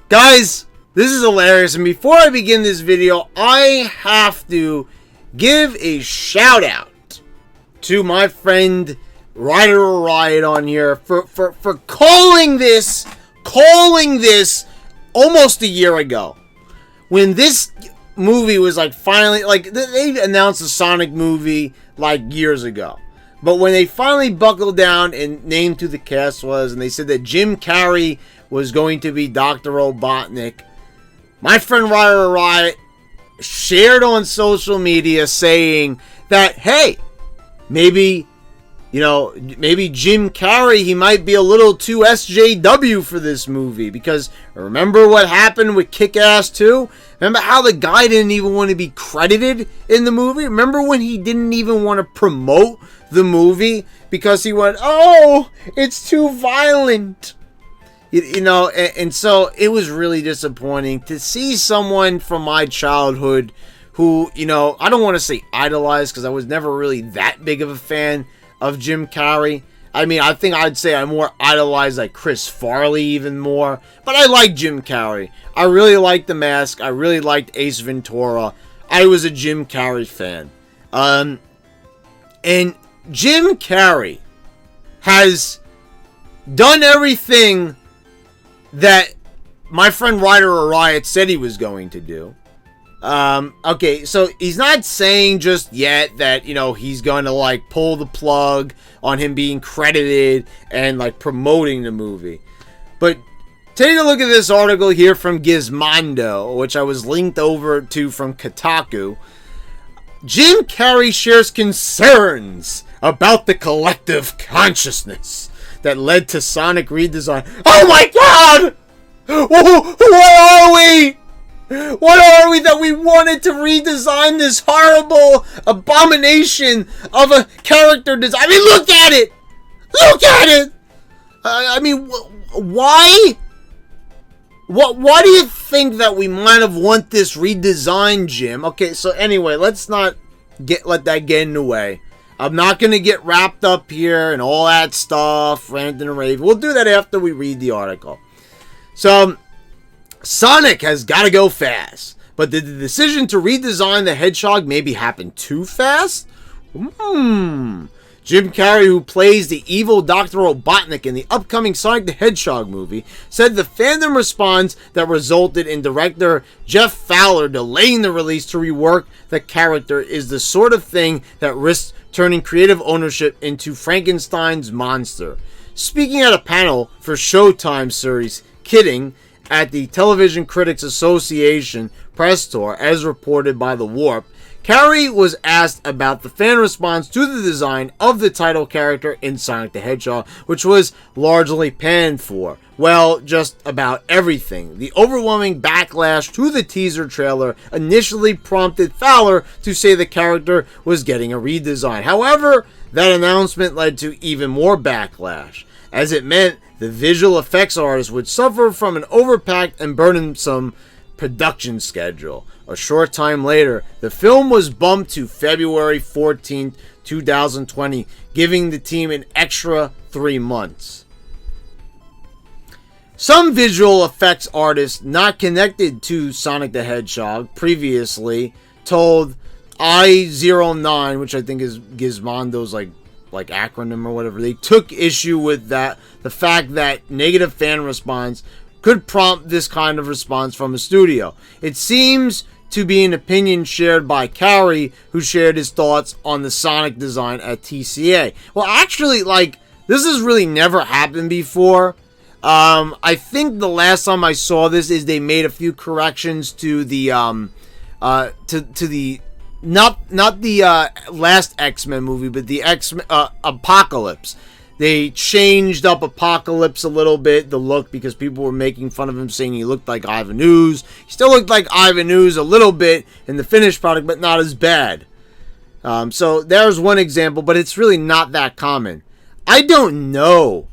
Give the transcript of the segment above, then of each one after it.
Guys, this is hilarious. And before I begin this video, I have to give a shout out to my friend Ryder Riot on here for calling this almost a year ago. When this movie was like finally, like they announced a Sonic movie like years ago. But when they finally buckled down and named who the cast was, and they said that Jim Carrey was going to be Dr. Robotnik, my friend Ryder Riot shared on social media saying that, hey, maybe Jim Carrey, he might be a little too SJW for this movie. Because remember what happened with Kick-Ass 2? Remember how the guy didn't even want to be credited in the movie? Remember when he didn't even want to promote the movie because he went, oh, it's too violent. And so it was really disappointing to see someone from my childhood who, I don't want to say idolized because I was never really that big of a fan of Jim Carrey. I mean, I think I'd say I more idolized like Chris Farley even more. But I like Jim Carrey. I really liked The Mask. I really liked Ace Ventura. I was a Jim Carrey fan. And Jim Carrey has done everything that my friend Ryder Riot said he was going to do. Okay, so he's not saying just yet that, he's going to, like, pull the plug on him being credited and, like, promoting the movie. But take a look at this article here from Gizmondo, which I was linked over to from Kotaku. Jim Carrey shares concerns about the collective consciousness that led to Sonic redesign. Oh my god! What are we? What are we that we wanted to redesign this horrible abomination of a character design? I mean, look at it! Look at it! I mean, why? Why do you think that we might have want this redesigned, Jim? Okay, so anyway, let's not let that get in the way. I'm not going to get wrapped up here and all that stuff, ranting and raving. We'll do that after we read the article. So, Sonic has got to go fast. But did the decision to redesign the Hedgehog maybe happen too fast? Jim Carrey, who plays the evil Dr. Robotnik in the upcoming Sonic the Hedgehog movie, said the fandom response that resulted in director Jeff Fowler delaying the release to rework the character is the sort of thing that risks turning creative ownership into Frankenstein's monster. Speaking at a panel for Showtime series Kidding at the Television Critics Association press tour, as reported by The Warp, Carrey was asked about the fan response to the design of the title character in Sonic the Hedgehog, which was largely panned for. Well, just about everything. The overwhelming backlash to the teaser trailer initially prompted Fowler to say the character was getting a redesign. However, that announcement led to even more backlash, as it meant the visual effects artist would suffer from an overpacked and burdensome production schedule. A short time later, the film was bumped to February 14th, 2020, giving the team an extra 3 months. Some visual effects artists not connected to Sonic the Hedgehog previously told I09, which I think is Gizmondo's like acronym or whatever, they took issue with that, the fact that negative fan response could prompt this kind of response from a studio. It seems to be an opinion shared by Carrey, who shared his thoughts on the Sonic design at TCA. Well, actually, this has really never happened before. I think the last time I saw this is they made a few corrections to the to the not the last X-Men movie, but the X-Men Apocalypse. They changed up Apocalypse a little bit, the look, because people were making fun of him, saying he looked like Ivan Ooze. He still looked like Ivan Ooze a little bit in the finished product, but not as bad. So there's one example, but it's really not that common. I don't know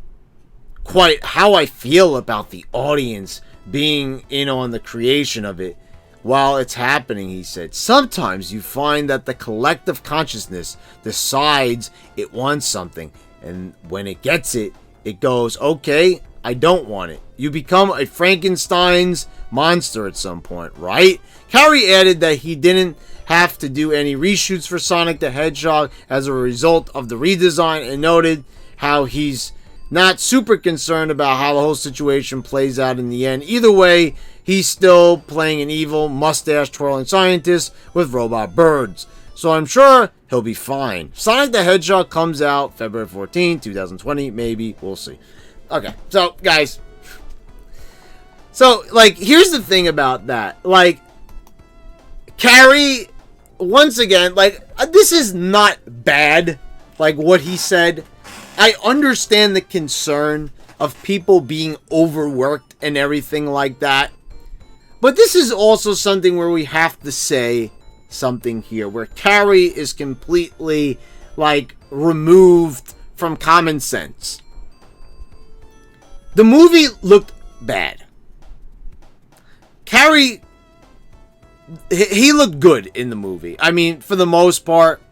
quite how I feel about the audience being in on the creation of it while it's happening, he said. Sometimes you find that the collective consciousness decides it wants something. And when it gets it, it goes, okay, I don't want it. You become a Frankenstein's monster at some point, right? Carrey added that he didn't have to do any reshoots for Sonic the Hedgehog as a result of the redesign, and noted how he's not super concerned about how the whole situation plays out in the end. Either way, he's still playing an evil, mustache-twirling scientist with robot birds. So I'm sure he'll be fine. Sonic the Hedgehog comes out February 14, 2020. Maybe. We'll see. Okay. So, guys. So, like, here's the thing about that. Like, Carrey, once again, like, this is not bad, like, what he said. I understand the concern of people being overworked and everything like that. But this is also something where we have to say something here, where Carrey is completely, like, removed from common sense. The movie looked bad. Carrey, he looked good in the movie. I mean, for the most part,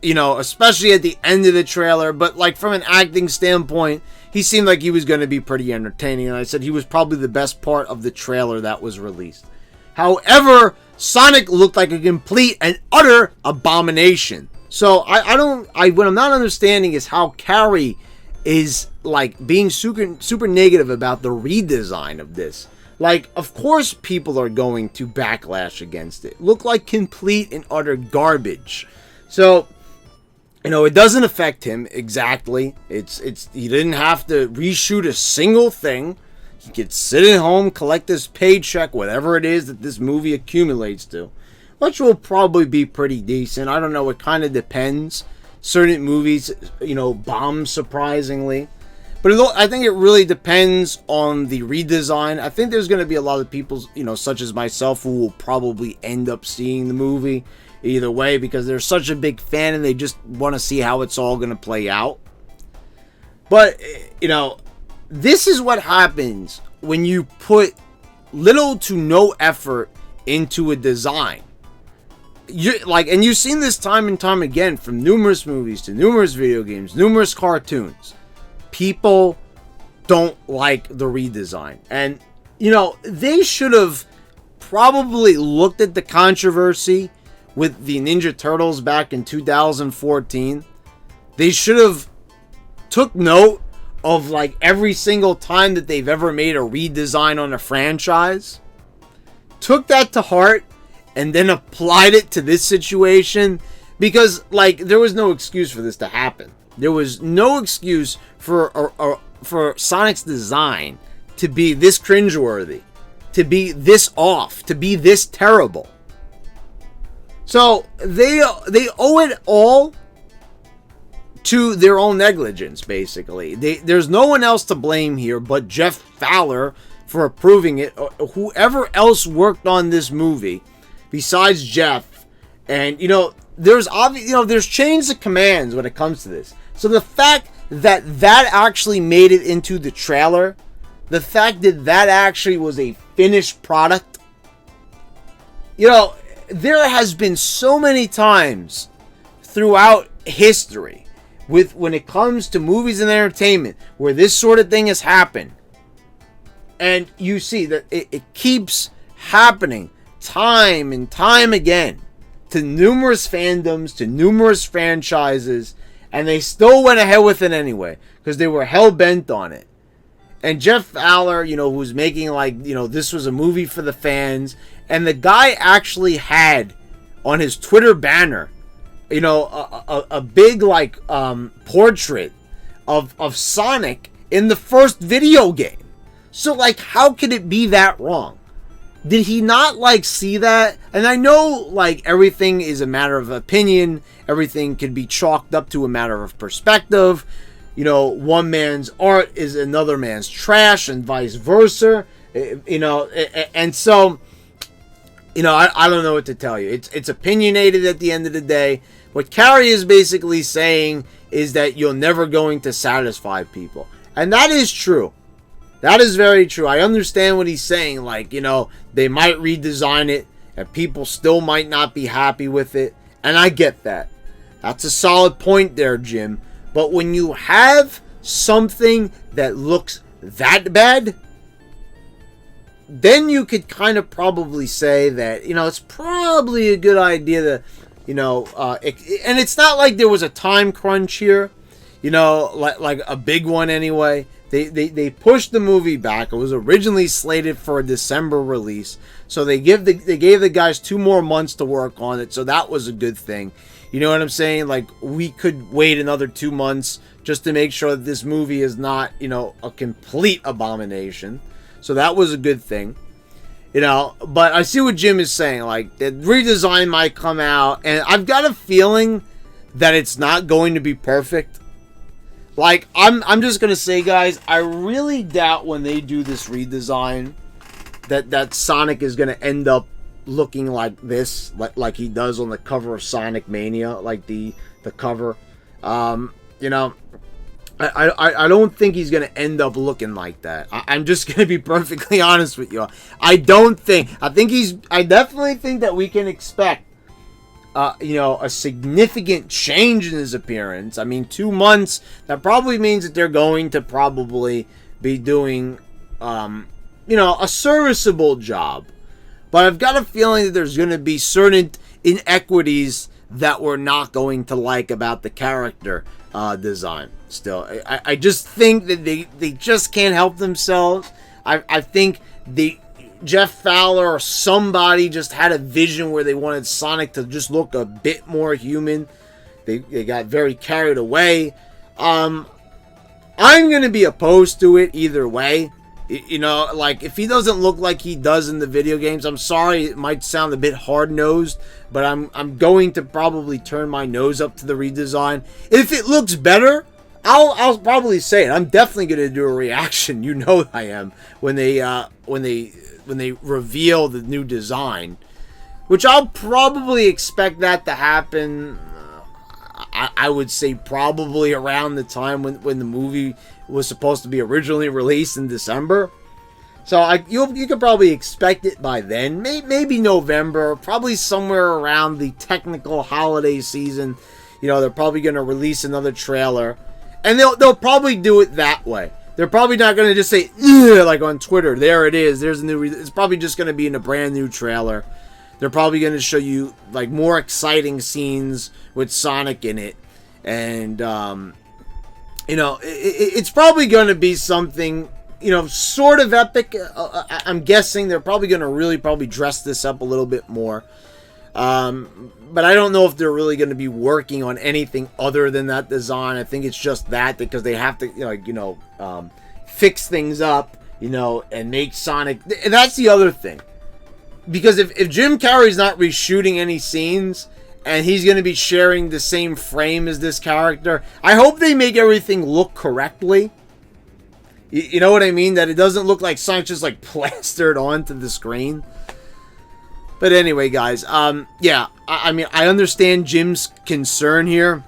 you know, especially at the end of the trailer, but, like, from an acting standpoint, he seemed like he was going to be pretty entertaining, and I said he was probably the best part of the trailer that was released. However, Sonic looked like a complete and utter abomination. So what I'm not understanding is how Carrey is, like, being super negative about the redesign of this. Like, of course people are going to backlash against it. Look like complete and utter garbage. So, you know, it doesn't affect him exactly. He didn't have to reshoot a single thing. He could sit at home, collect his paycheck, whatever it is that this movie accumulates to, which will probably be pretty decent. I don't know. It kind of depends. Certain movies, you know, bomb surprisingly. But I think it really depends on the redesign. I think there's going to be a lot of people, you know, such as myself, who will probably end up seeing the movie either way because they're such a big fan and they just want to see how it's all going to play out. But, you know, this is what happens when you put little to no effort into a design. And you've seen this time and time again, from numerous movies to numerous video games, numerous cartoons. People don't like the redesign. And, you know, they should have probably looked at the controversy with the Ninja Turtles back in 2014. They should have took note of, like, every single time that they've ever made a redesign on a franchise. Took that to heart and then applied it to this situation. Because, like, there was no excuse for this to happen. There was no excuse for Sonic's design to be this cringeworthy, to be this off, to be this terrible. So they owe it all to their own negligence, basically. There's no one else to blame here but Jeff Fowler for approving it. Whoever else worked on this movie besides Jeff, and you know, there's chains of commands when it comes to this. So the fact that actually made it into the trailer, the fact that actually was a finished product, you know, there has been so many times throughout history when it comes to movies and entertainment where this sort of thing has happened. And you see that it keeps happening time and time again to numerous fandoms, to numerous franchises. And they still went ahead with it anyway, because they were hell-bent on it. And Jeff Fowler, you know, who's making, like, you know, this was a movie for the fans. And the guy actually had on his Twitter banner, you know, a big, like, portrait of Sonic in the first video game. So, like, how could it be that wrong? Did he not, like, see that? And I know, like, everything is a matter of opinion. Everything can be chalked up to a matter of perspective. You know, one man's art is another man's trash and vice versa. You know, and so, you know, I don't know what to tell you. It's opinionated at the end of the day. What Carrey is basically saying is that you're never going to satisfy people. And that is true. That is very true. I understand what he's saying. Like, you know, they might redesign it and people still might not be happy with it. And I get that. That's a solid point there, Jim. But when you have something that looks that bad, then you could kind of probably say that, it's probably a good idea to, and it's not like there was a time crunch here, like a big one anyway. They pushed the movie back. It was originally slated for a December release, so they gave the guys 2 more months to work on it, so that was a good thing. You know what I'm saying? Like, we could wait another 2 months just to make sure that this movie is not, a complete abomination. So that was a good thing. But I see what Jim is saying. Like, the redesign might come out, and I've got a feeling that it's not going to be perfect. Like, I'm just going to say, guys, I really doubt when they do this redesign that Sonic is going to end up looking like this, like he does on the cover of Sonic Mania, like the cover. I don't think he's going to end up looking like that. I'm just going to be perfectly honest with you. I definitely think that we can expect, a significant change in his appearance. I mean, 2 months, that probably means that they're going to probably be doing, a serviceable job. But I've got a feeling that there's going to be certain inequities that we're not going to like about the character design. Still, I just think that they just can't help themselves. I think Jeff Fowler or somebody just had a vision where they wanted Sonic to just look a bit more human. They got very carried away. I'm going to be opposed to it either way. Like, if he doesn't look like he does in the video games, I'm sorry, it might sound a bit hard-nosed, but I'm going to probably turn my nose up to the redesign. If it looks better, I'll probably say it. I'm definitely going to do a reaction. You know I am, when they reveal the new design, which I'll probably expect that to happen. I would say probably around the time when the movie was supposed to be originally released in December. So you could probably expect it by then. Maybe November, probably somewhere around the technical holiday season. They're probably going to release another trailer, and they'll probably do it that way. They're probably not going to just say, like on Twitter, there it is, there's a new. It's probably just going to be in a brand new trailer. They're probably going to show you like more exciting scenes with Sonic in it, and it's probably going to be something, sort of epic. I'm guessing they're probably going to probably dress this up a little bit more. But I don't know if they're really going to be working on anything other than that design. I think it's just that, because they have to, fix things up, and make Sonic. And that's the other thing. Because if Jim Carrey's not reshooting any scenes, and he's going to be sharing the same frame as this character, I hope they make everything look correctly. You know what I mean? That it doesn't look like Sonic's just like plastered onto the screen. But anyway, guys, yeah, I mean, I understand Jim's concern here.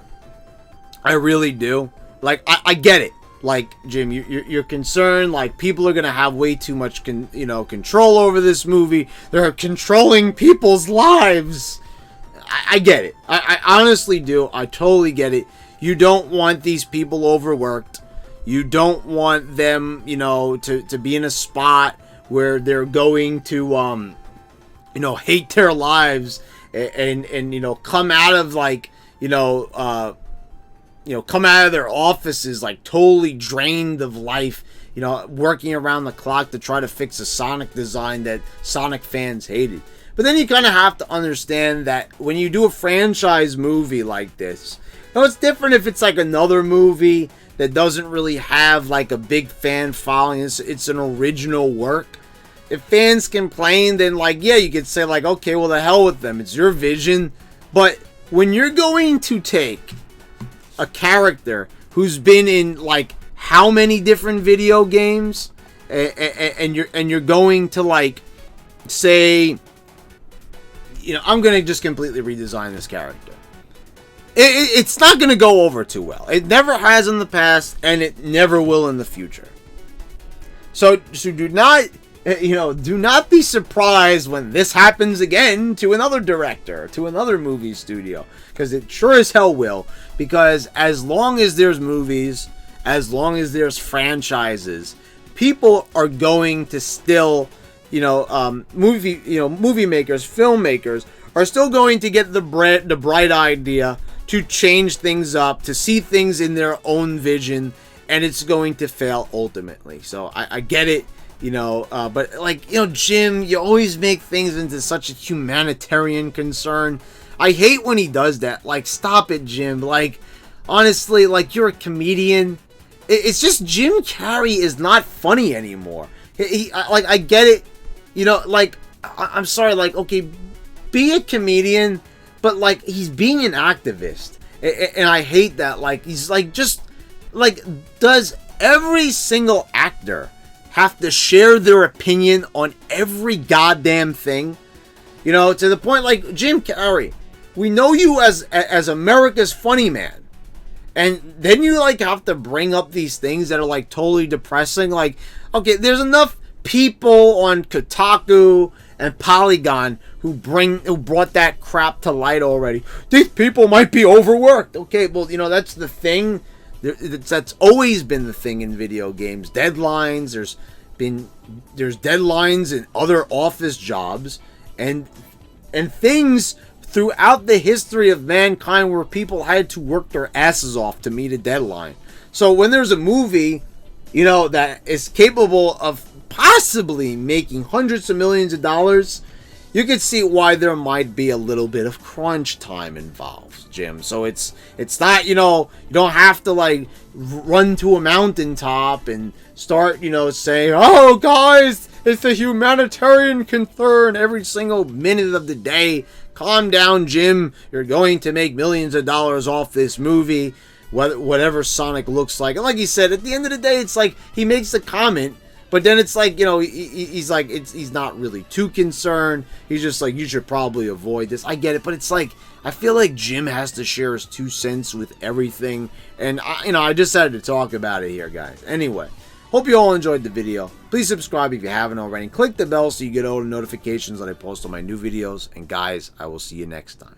I really do. Like, I get it. Like, Jim, you're concerned. Like, people are gonna have way too much, control over this movie. They're controlling people's lives. I get it. I honestly do. I totally get it. You don't want these people overworked. You don't want them, to be in a spot where they're going to, hate their lives and come out of like, come out of their offices like totally drained of life, working around the clock to try to fix a Sonic design that Sonic fans hated. But then you kind of have to understand that when you do a franchise movie like this, it's different if it's like another movie that doesn't really have like a big fan following. It's an original work. If fans complain, then like, yeah, you could say like, okay, well, the hell with them. It's your vision. But when you're going to take a character who's been in like how many different video games, and you're going to like say, I'm going to just completely redesign this character. It's not going to go over too well. It never has in the past, and it never will in the future. So do not be surprised when this happens again to another director, to another movie studio, because it sure as hell will. Because as long as there's movies, as long as there's franchises, people are going to still, movie makers, filmmakers are still going to get the bright idea to change things up, to see things in their own vision, and it's going to fail ultimately. So I get it, but Jim, you always make things into such a humanitarian concern. I hate when he does that. Like, stop it, Jim. Like, honestly, like, you're a comedian. It's just Jim Carrey is not funny anymore. I get it. I'm sorry. Like, okay, be a comedian, but like, he's being an activist, and I hate that. Like, he's like, just like, does every single actor have to share their opinion on every goddamn thing? To the point, like, Jim Carrey, we know you as America's funny man. And then you, like, have to bring up these things that are, like, totally depressing. Like, okay, there's enough people on Kotaku and Polygon who brought that crap to light already. These people might be overworked. Okay, well, that's the thing. That's always been the thing in video games. Deadlines. There's deadlines in other office jobs. And things throughout the history of mankind where people had to work their asses off to meet a deadline. So when there's a movie, that is capable of possibly making hundreds of millions of dollars, you could see why there might be a little bit of crunch time involved, Jim. So it's not, you don't have to, like, run to a mountaintop and start, saying, oh, guys, it's a humanitarian concern every single minute of the day. Calm down, Jim. You're going to make millions of dollars off this movie, whatever Sonic looks like. And like he said, at the end of the day, it's like he makes a comment, but then it's like, he's like, he's not really too concerned. He's just like, you should probably avoid this. I get it, but it's like, I feel like Jim has to share his 2 cents with everything. And, I decided to talk about it here, guys. Anyway, hope you all enjoyed the video. Please subscribe if you haven't already. Click the bell so you get all the notifications when I post on my new videos. And guys, I will see you next time.